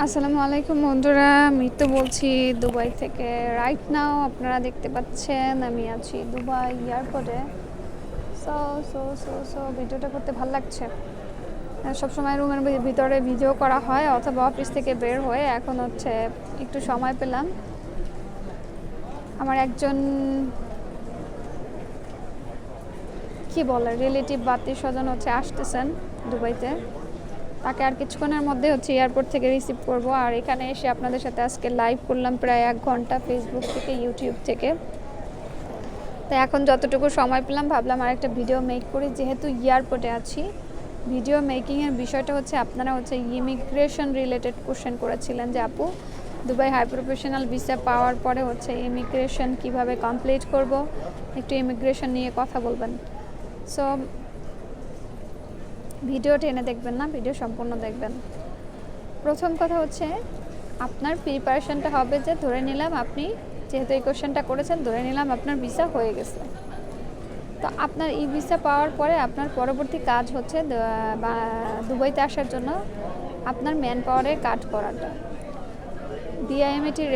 আসসালামু আলাইকুম বন্ধুরা, মৃত্যু বলছি দুবাই থেকে। রাইট নাও আপনারা দেখতে পাচ্ছেন আমি আছি দুবাই এয়ারপোর্টে। সো সো সো সো ভিডিওটা করতে ভালো লাগছে। সবসময় রুমের ভিতরে ভিডিও করা হয় অথবা অফিস থেকে বের হয়ে, এখন হচ্ছে একটু সময় পেলাম। আমার একজন কি বলে রিলেটিভ বা আত্মীয় স্বজন হচ্ছে আসতেছেন দুবাইতে। তাকে আর কিছুক্ষণের মধ্যে হচ্ছে এয়ারপোর্ট থেকে রিসিভ করব। আর এখানে এসে আপনাদের সাথে আজকে লাইভ করলাম প্রায় 1 ঘন্টা, ফেসবুক থেকে ইউটিউব থেকে। তো এখন যতটুকু সময় পেলাম ভাবলাম আর একটা ভিডিও মেক করি, যেহেতু এয়ারপোর্টে আছি। ভিডিও মেকিংয়ের বিষয়টা হচ্ছে আপনারা হচ্ছে ইমিগ্রেশন রিলেটেড কোশ্চেন করেছিলেন যে আপু দুবাই হাই প্রফেশনাল ভিসা পাওয়ার পরে হচ্ছে ইমিগ্রেশন কিভাবে কমপ্লিট করব, একটু ইমিগ্রেশন নিয়ে কথা বলবেন। সো ভিডিও টেনে দেখবেন না, ভিডিও সম্পূর্ণ দেখবেন। প্রথম কথা হচ্ছে আপনার প্রিপারেশনটা হবে যে ধরে নিলাম আপনি যেহেতু এই কোশ্চেনটা করেছেন, ধরে নিলাম আপনার ভিসা হয়ে গেছে। তো আপনার ই ভিসা পাওয়ার পরে আপনার পরবর্তী কাজ হচ্ছে দুবাইতে আসার জন্য আপনার ম্যান পাওয়ারের কার্ড করাটা। বিএমইটির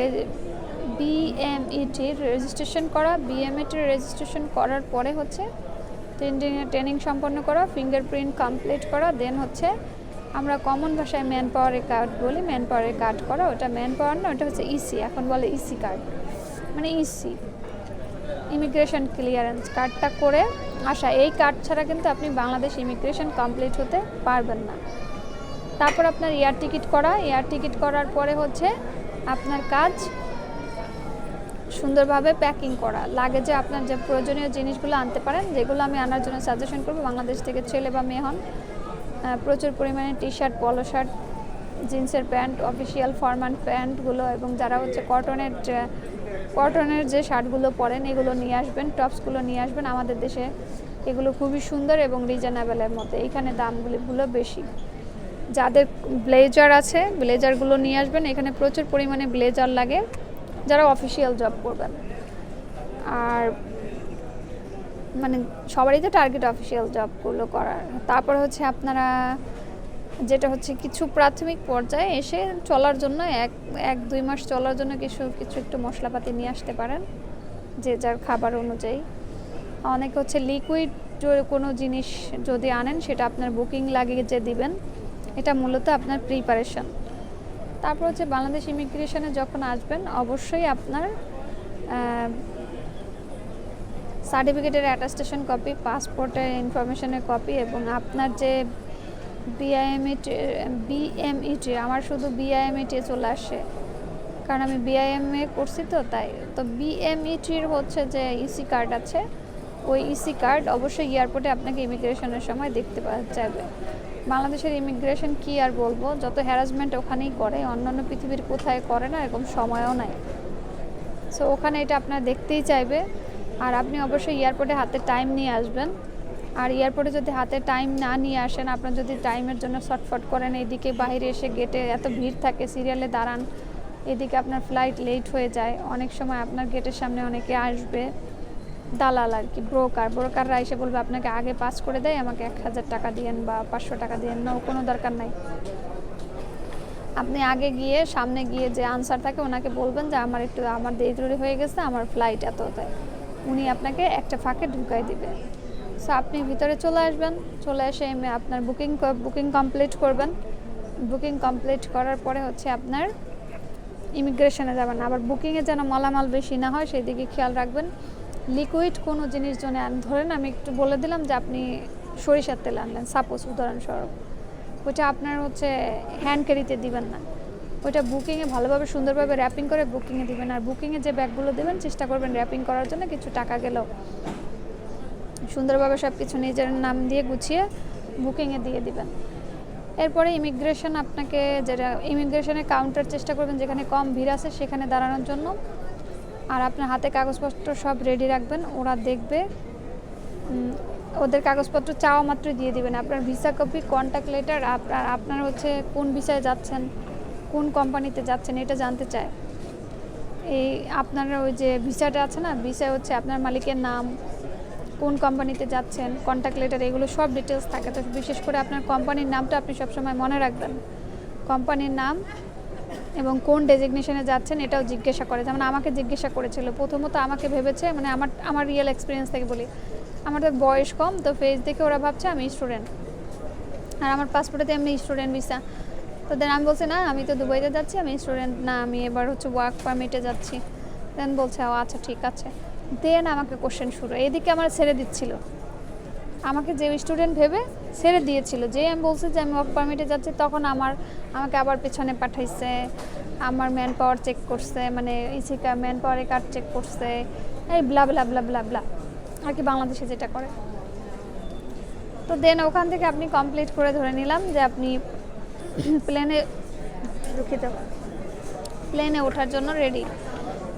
রেজিস্ট্রেশন করা, বিএমইটির রেজিস্ট্রেশন করার পরে হচ্ছে ট্রেনিং সম্পন্ন করা, ফিঙ্গারপ্রিন্ট কমপ্লিট করা, দেন হচ্ছে আমরা কমন ভাষায় ম্যান পাওয়ারের কার্ড বলি, ম্যান পাওয়ারের কার্ড করা। ওটা ম্যান পাওয়ার না, ওটা হচ্ছে ইসি, এখন বলে ইসি কার্ড, মানে ইসি ইমিগ্রেশন ক্লিয়ারেন্স কার্ডটা করে আসা। এই কার্ড ছাড়া কিন্তু আপনি বাংলাদেশ ইমিগ্রেশন কমপ্লিট হতে পারবেন না। তারপর আপনার এয়ার টিকিট করা, এয়ার টিকিট করার পরে হচ্ছে আপনার কাজ সুন্দরভাবে প্যাকিং করা। লাগেজে আপনার যে প্রয়োজনীয় জিনিসগুলো আনতে পারেন, যেগুলো আমি আনার জন্য সাজেশন করব। বাংলাদেশ থেকে ছেলে বা মেয়ে হন, প্রচুর পরিমাণে টি শার্ট, পলো শার্ট, জিন্সের প্যান্ট, অফিসিয়াল ফরমাল প্যান্টগুলো, এবং যারা হচ্ছে কটনের যে শার্টগুলো পরেন এগুলো নিয়ে আসবেন, টপসগুলো নিয়ে আসবেন। আমাদের দেশে এগুলো খুবই সুন্দর এবং রিজনেবলের মধ্যে, এইখানে দামগুলো বেশি। যাদের ব্লেজার আছে ব্লেজারগুলো নিয়ে আসবেন, এখানে প্রচুর পরিমাণে ব্লেজার লাগে যারা অফিসিয়াল জব করবেন। আর মানে সবারই তো টার্গেট অফিসিয়াল জবগুলো করার। তারপর হচ্ছে আপনারা যেটা হচ্ছে কিছু প্রাথমিক পর্যায়ে এসে চলার জন্য 1-2 মাস চলার জন্য কিছু একটু মশলাপাতি নিয়ে আসতে পারেন, যে যার খাবার অনুযায়ী। অনেকে হচ্ছে লিকুইড কোনো জিনিস যদি আনেন সেটা আপনার বুকিং লাগেজে দিবেন। এটা মূলত আপনার প্রিপারেশন। তারপর হচ্ছে বাংলাদেশ ইমিগ্রেশনে যখন আসবেন অবশ্যই আপনার সার্টিফিকেটের অ্যাটাস্টেশন কপি, পাসপোর্টের ইনফরমেশনের কপি, এবং আপনার যে বিএমইটি, আমার শুধু বিআইএমইটি চলে আসে কারণ আমি বিআইএমএ করছি তাই। তো বিএমইটির হচ্ছে যে ইসি কার্ড আছে, ওই ইসি কার্ড অবশ্যই এয়ারপোর্টে আপনাকে ইমিগ্রেশনের সময় দেখতে পাওয়া যাবে। বাংলাদেশের ইমিগ্রেশন কি আর বলবো, যত হ্যারাসমেন্ট ওখানেই করে, অন্যান্য পৃথিবীর কোথায় করে না, এরকম সময়ও নাই। সো ওখানে এটা আপনার দেখতেই চাইবে। আর আপনি অবশ্যই এয়ারপোর্টে হাতে টাইম নিয়ে আসবেন। আর এয়ারপোর্টে যদি হাতে টাইম না নিয়ে আসেন, আপনার যদি টাইমের জন্য শর্টফট করেন, এইদিকে বাইরে এসে গেটে এত ভিড় থাকে, সিরিয়ালে দাঁড়ান, এদিকে আপনার ফ্লাইট লেট হয়ে যায়। অনেক সময় আপনার গেটের সামনে অনেকে আসবে, দালাল আর কি, ব্রোকাররা এসে বলবে আপনাকে আগে পাস করে দেয়, আমাকে 1000 টাকা দিয়েন বা 500 টাকা দিয়েন। না, কোনো দরকার নাই। আপনি আগে গিয়ে সামনে গিয়ে যে আনসার থাকে ওনাকে বলবেন যে আমার দেরি হয়ে গেছে, আমার ফ্লাইট এতটায়। উনি আপনাকে একটা ফাঁকে ঢুকাই দিবে। সো আপনি ভিতরে চলে আসবেন, চলে এসে আপনার বুকিং কমপ্লিট করবেন। বুকিং কমপ্লিট করার পরে হচ্ছে আপনার ইমিগ্রেশনে যাবেন। আবার বুকিংয়ে যেন মালামাল বেশি না হয় সেই দিকে খেয়াল রাখবেন। লিকুইড কোনো জিনিস জন্য ধরেন আমি একটু বলে দিলাম যে আপনি সরিষার তেল আনলেন, সাপোজ উদাহরণস্বরূপ, ওইটা আপনার হচ্ছে হ্যান্ড ক্যারিতে দিবেন না, ওইটা বুকিংয়ে ভালোভাবে সুন্দরভাবে র্যাপিং করে বুকিংয়ে দিবেন। আর বুকিংয়ে যে ব্যাগগুলো দেবেন চেষ্টা করবেন র্যাপিং করার জন্য কিছু টাকা গেলেও সুন্দরভাবে সব কিছু নিজের নাম দিয়ে গুছিয়ে বুকিংয়ে দিয়ে দিবেন। এরপরে ইমিগ্রেশন আপনাকে যেটা ইমিগ্রেশনের কাউন্টার চেষ্টা করবেন যেখানে কম ভিড় আছে সেখানে দাঁড়ানোর জন্য। আর আপনার হাতে কাগজপত্র সব রেডি রাখবেন, ওরা দেখবে। ওদের কাগজপত্র চাওয়া মাত্রই দিয়ে দিবেন। আপনার ভিসা কপি, কন্ট্যাক্ট লেটার, আপনার হচ্ছে কোন ভিসায় যাচ্ছেন, কোন কোম্পানিতে যাচ্ছেন এটা জানতে চায়। এই আপনার ওই যে ভিসাটা আছে না, ভিসায় হচ্ছে আপনার মালিকের নাম, কোন কোম্পানিতে যাচ্ছেন, কন্ট্যাক্ট লেটার, এগুলো সব ডিটেলস থাকে। তো বিশেষ করে আপনার কোম্পানির নামটা আপনি সবসময় মনে রাখবেন। কোম্পানির নাম, এবং কোন ডেজিগনেশনে যাচ্ছেন এটাও জিজ্ঞাসা করে। যেমন আমাকে জিজ্ঞাসা করেছিল, প্রথমত আমাকে ভেবেছে, মানে আমার রিয়েল এক্সপিরিয়েন্স থেকে বলি, আমাদের বয়স কম, তো ফেস দেখে ওরা ভাবছে আমি স্টুডেন্ট, আর আমার পাসপোর্টে এমনি স্টুডেন্ট ভিসা। তো দেন আমি বলছি না, আমি তো দুবাইতে যাচ্ছি, আমি স্টুডেন্ট না, আমি এবার হচ্ছে ওয়ার্ক পারমিটে যাচ্ছি। দেন বলছে ও আচ্ছা ঠিক আছে। দেন আমাকে কোশ্চেন শুরু, এদিকে আমার ছেড়ে দিচ্ছিল, আমাকে যে স্টুডেন্ট ভেবে ছেড়ে দিয়েছিল, যে আমি বলছি যে আমি ওয়ার্ক পারমিটে যাচ্ছি, তখন আমাকে আবার পেছনে পাঠাইছে, আমার ম্যান পাওয়ার চেক করছে, মানে ইসিকা ম্যান পাওয়ারে কার্ড চেক করছে, এই ব্লা ব্লা ব্লা ব্লা ব্লা, আর কি বাংলাদেশে যেটা করে। তো দেন ওখান থেকে আপনি কমপ্লিট করে ধরে নিলাম যে আপনি প্লেনে ওঠার জন্য রেডি।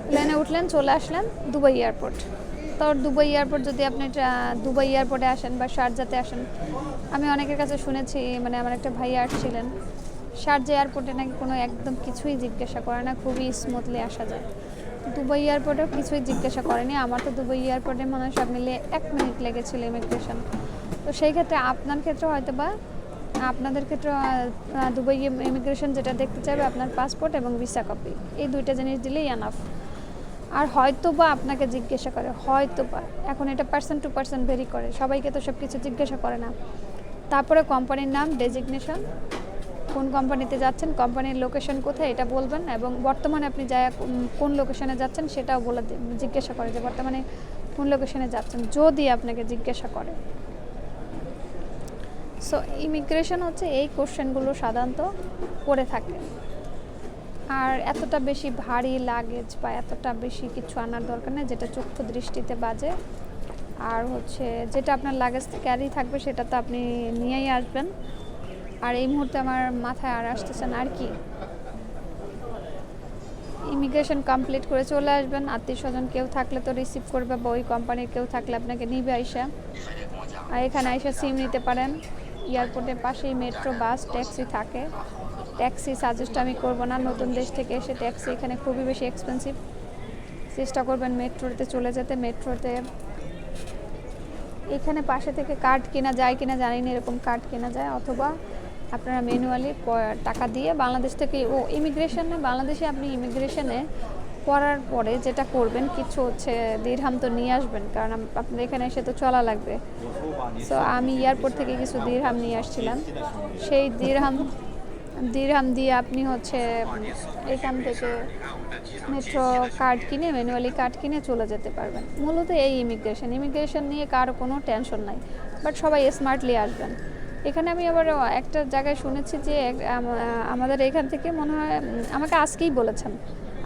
প্লেনে উঠলেন, চলে আসলেন দুবাই এয়ারপোর্ট। তো দুবাই এয়ারপোর্ট, যদি আপনি দুবাই এয়ারপোর্টে আসেন বা শারজাতে আসেন, আমি অনেকের কাছে শুনেছি, মানে আমার একটা ভাই আসছিলেন, শারজা এয়ারপোর্টে নাকি কোনো একদম কিছুই জিজ্ঞাসা করে না, খুবই স্মুথলি আসা যায়। দুবাই এয়ারপোর্টেও কিছুই জিজ্ঞাসা করেনি। আমার তো দুবাই এয়ারপোর্টে মনে হয় সব মিলিয়ে 1 মিনিট লেগেছিল ইমিগ্রেশন। তো সেই ক্ষেত্রে আপনার ক্ষেত্রে হয়তো বা আপনাদের ক্ষেত্রে দুবাই ইমিগ্রেশন যেটা দেখতে চাইবে আপনার পাসপোর্ট এবং ভিসা কপি, এই 2টা জিনিস দিলেই এনাফ। আর হয়তো বা আপনাকে জিজ্ঞাসা করে, হয়তো বা, এখন এটা পার্সন টু পার্সন ভেরি করে, সবাইকে তো সব কিছু জিজ্ঞাসা করে না। তারপরে কোম্পানির নাম, ডেজিগনেশন, কোন কোম্পানিতে যাচ্ছেন, কোম্পানির লোকেশন কোথায় এটা বলবেন, এবং বর্তমানে আপনি কোন লোকেশনে যাচ্ছেন সেটাও জিজ্ঞাসা করে যে বর্তমানে কোন লোকেশনে যাচ্ছেন, যদি আপনাকে জিজ্ঞাসা করে। সো ইমিগ্রেশন হচ্ছে এই কোশ্চেনগুলো সাধারণত করে থাকে। আর এতটা বেশি ভারী লাগেজ বা এতটা বেশি কিছু আনার দরকার নেই, যেটা চক্ষু দৃষ্টিতে বাজে। আর হচ্ছে যেটা আপনার লাগেজ ক্যারি থাকবে সেটা তো আপনি নিয়েই আসবেন। আর এই মুহূর্তে আমার মাথায় আর আসতেছে না আর কি, ইমিগ্রেশন কমপ্লিট করে চলে আসবেন। আত্মীয় স্বজন কেউ থাকলে তো রিসিভ করবে, বা ওই কোম্পানির কেউ থাকলে আপনাকে নিবে আইসা। আর এখানে আইসা সিম নিতে পারেন। এয়ারপোর্টের পাশেই মেট্রো, বাস, ট্যাক্সি থাকে। ট্যাক্সি সাজেস্ট আমি করবো না, নতুন দেশ থেকে এসে ট্যাক্সি এখানে খুবই বেশি এক্সপেন্সিভ। চেষ্টা করবেন মেট্রোতে চলে যেতে। মেট্রোতে এখানে পাশে থেকে কার্ড কেনা যায় কিনা জানি না, এরকম কার্ড কেনা যায়, অথবা আপনারা ম্যানুয়ালি টাকা দিয়ে বাংলাদেশ থেকে ইমিগ্রেশনে, বাংলাদেশে আপনি ইমিগ্রেশনে করার পরে যেটা করবেন, কিছু হচ্ছে দিরহাম তো নিয়ে আসবেন, কারণ আপনার এখানে এসে তো চলা লাগবে। সো আমি এয়ারপোর্ট থেকে কিছু দিরহাম নিয়ে আসছিলাম, সেই দিরহাম দিয়ে আপনি হচ্ছে এখান থেকে মেট্রো কার্ড কিনে, ম্যানুয়ালি কার্ড কিনে চলে যেতে পারবেন। মূলত এই ইমিগ্রেশন নিয়ে কারো কোনো টেনশন নাই, বাট সবাই স্মার্টলি আসবেন। এখানে আমি আবার একটা জায়গায় শুনেছি যে আমাদের এখান থেকে মনে হয় আমাকে আজকেই বলেছেন,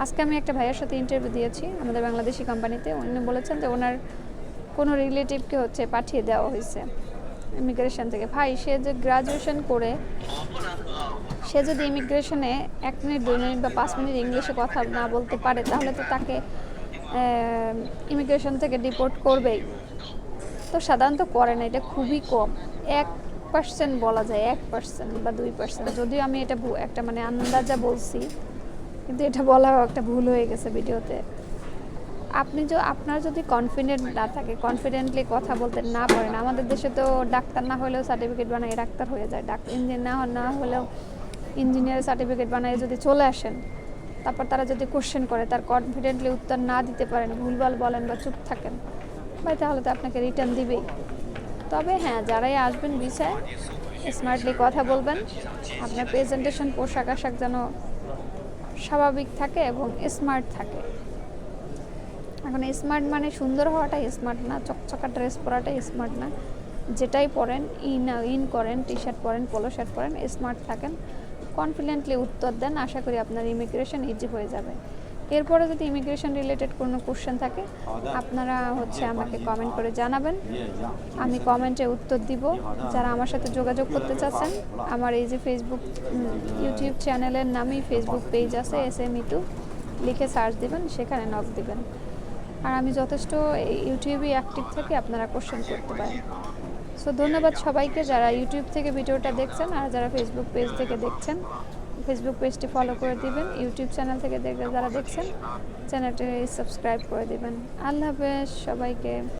আজকে আমি একটা ভাইয়ের সাথে ইন্টারভিউ দিয়েছি আমাদের বাংলাদেশি কোম্পানিতে, উনি বলেছেন যে ওনার কোনো রিলেটিভকে হচ্ছে পাঠিয়ে দেওয়া হয়েছে ইমিগ্রেশন থেকে। ভাই, সে যে গ্রাজুয়েশন করে সে যদি ইমিগ্রেশনে 1 মিনিট 2 মিনিট বা 5 মিনিট ইংলিশে কথা না বলতে পারে, তাহলে তো তাকে ইমিগ্রেশন থেকে ডিপোর্ট করবেই। তো সাধারণত করে না, এটা খুবই কম, 1% বলা যায়, 1% বা 2%। যদিও আমি এটা একটা মানে আন্দাজা বলছি, কিন্তু এটা বলাও একটা ভুল হয়ে গেছে ভিডিওতে। আপনার যদি কনফিডেন্ট না থাকে, কনফিডেন্টলি কথা বলতে না পারেন, আমাদের দেশে তো ডাক্তার না হলেও সার্টিফিকেট বানায় ডাক্তার হয়ে যায়, ইঞ্জিনিয়ার না হলেও ইঞ্জিনিয়ারের সার্টিফিকেট বানায় যদি চলে আসেন, তারপর তারা যদি কোশ্চেন করে, তার কনফিডেন্টলি উত্তর না দিতে পারেন, ভুলভাল বলেন বা চুপ থাকেন, ভাই তাহলে তো আপনাকে রিটার্ন দিবেই। তবে হ্যাঁ, যারাই আসবেন ভিসায় স্মার্টলি কথা বলবেন, আপনার প্রেজেন্টেশন, পোশাক আশাক যেন স্বাভাবিক থাকে এবং স্মার্ট থাকে। এখন স্মার্ট মানে সুন্দর হওয়াটাই স্মার্ট না, চকচকা ড্রেস পরাটাই স্মার্ট না। যেটাই পরেন, ইন করেন, টি শার্ট পরেন, পোলো শার্ট পরেন, স্মার্ট থাকেন, কনফিডেন্টলি উত্তর দেন, আশা করি আপনার ইমিগ্রেশন ইজি হয়ে যাবে। এরপরে যদি ইমিগ্রেশন রিলেটেড কোনো কোশ্চেন থাকে, আপনারা হচ্ছে আমাকে কমেন্ট করে জানাবেন, আমি কমেন্টে উত্তর দিব। যারা আমার সাথে যোগাযোগ করতে চাচ্ছেন, আমার এই যে ইউটিউব চ্যানেলের নামেই ফেসবুক পেজ আছে, SME2 লিখে সার্চ দিবেন, সেখানে নক দিবেন। আর আমি যথেষ্ট ইউটিউবে অ্যাক্টিভ থাকি, আপনারা কোশ্চেন করতে পারেন। সো ধন্যবাদ সবাইকে যারা ইউটিউব থেকে ভিডিওটা দেখছেন, আর যারা ফেসবুক পেজ থেকে দেখছেন, ফেসবুক পেজটি ফলো করে দিবেন। ইউটিউব চ্যানেল থেকে যারা দেখছেন, চ্যানেলটি সাবস্ক্রাইব করে দিবেন। আল্লাহ হাফেজ সবাইকে।